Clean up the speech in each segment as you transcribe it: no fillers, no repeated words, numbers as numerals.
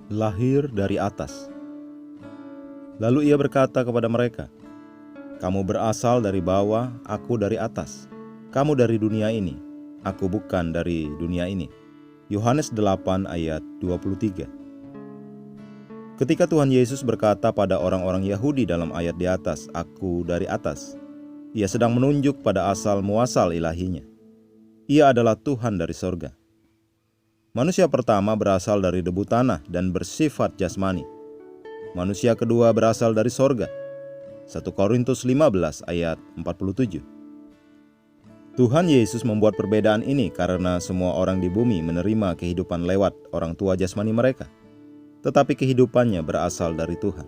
lahir dari atas. Lalu ia berkata kepada mereka, "Kamu berasal dari bawah, aku dari atas. Kamu dari dunia ini, aku bukan dari dunia ini." Yohanes 8 ayat 23. Ketika Tuhan Yesus berkata pada orang-orang Yahudi dalam ayat di atas, "Aku dari atas," ia sedang menunjuk pada asal muasal ilahinya. Ia adalah Tuhan dari sorga. Manusia pertama berasal dari debu tanah dan bersifat jasmani. Manusia kedua berasal dari sorga. 1 Korintus 15 ayat 47. Tuhan Yesus membuat perbedaan ini karena semua orang di bumi menerima kehidupan lewat orang tua jasmani mereka. Tetapi kehidupannya berasal dari Tuhan.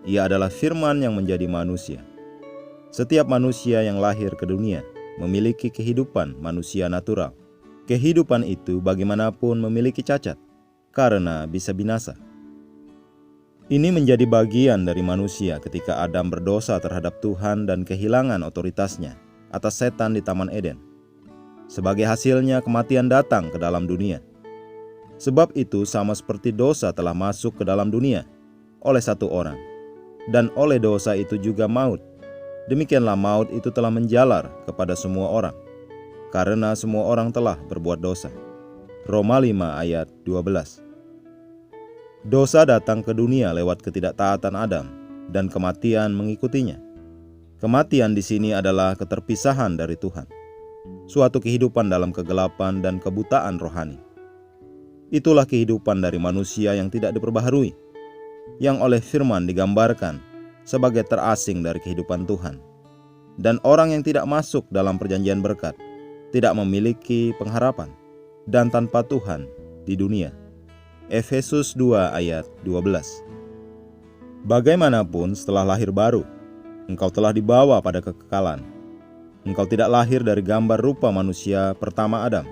Ia adalah firman yang menjadi manusia. Setiap manusia yang lahir ke dunia memiliki kehidupan manusia natural. Kehidupan itu bagaimanapun memiliki cacat, karena bisa binasa. Ini menjadi bagian dari manusia ketika Adam berdosa terhadap Tuhan dan kehilangan otoritasnya atas setan di Taman Eden. Sebagai hasilnya, kematian datang ke dalam dunia. Sebab itu sama seperti dosa telah masuk ke dalam dunia oleh satu orang, dan oleh dosa itu juga maut. Demikianlah maut itu telah menjalar kepada semua orang, karena semua orang telah berbuat dosa. Roma 5 ayat 12. Dosa datang ke dunia lewat ketidaktaatan Adam, dan kematian mengikutinya. Kematian di sini adalah keterpisahan dari Tuhan, suatu kehidupan dalam kegelapan dan kebutaan rohani. Itulah kehidupan dari manusia yang tidak diperbaharui, yang oleh firman digambarkan sebagai terasing dari kehidupan Tuhan. Dan orang yang tidak masuk dalam perjanjian berkat, tidak memiliki pengharapan, dan tanpa Tuhan di dunia. Efesus 2 ayat 12. Bagaimanapun setelah lahir baru, engkau telah dibawa pada kekekalan. Engkau tidak lahir dari gambar rupa manusia pertama Adam,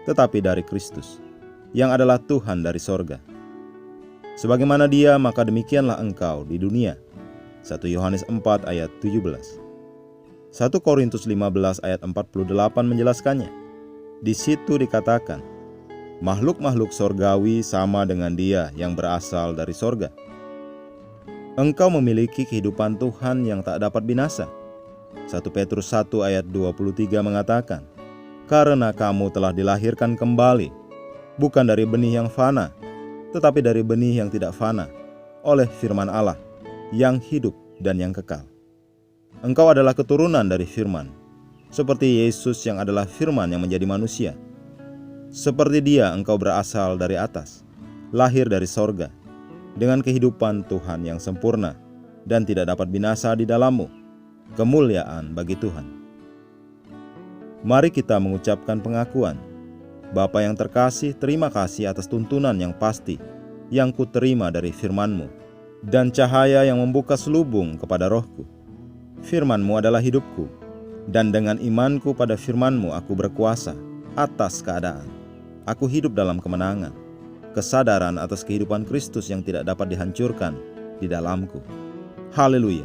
tetapi dari Kristus, yang adalah Tuhan dari sorga. Sebagaimana Dia, maka demikianlah engkau di dunia. 1 Yohanes 4 ayat 17. 1 Korintus 15 ayat 48 menjelaskannya. Di situ dikatakan, makhluk-makhluk sorgawi sama dengan Dia yang berasal dari sorga. Engkau memiliki kehidupan Tuhan yang tak dapat binasa. 1 Petrus 1 ayat 23 mengatakan, karena kamu telah dilahirkan kembali, bukan dari benih yang fana, tetapi dari benih yang tidak fana, oleh firman Allah, yang hidup dan yang kekal. Engkau adalah keturunan dari firman, seperti Yesus yang adalah firman yang menjadi manusia. Seperti Dia engkau berasal dari atas, lahir dari sorga, dengan kehidupan Tuhan yang sempurna dan tidak dapat binasa di dalammu. Kemuliaan bagi Tuhan. Mari kita mengucapkan pengakuan. Bapa yang terkasih, terima kasih atas tuntunan yang pasti yang kuterima dari firman-Mu, dan cahaya yang membuka selubung kepada rohku. Firman-Mu adalah hidupku, dan dengan imanku pada firman-Mu aku berkuasa atas keadaan. Aku hidup dalam kemenangan, kesadaran atas kehidupan Kristus yang tidak dapat dihancurkan di dalamku. Haleluya!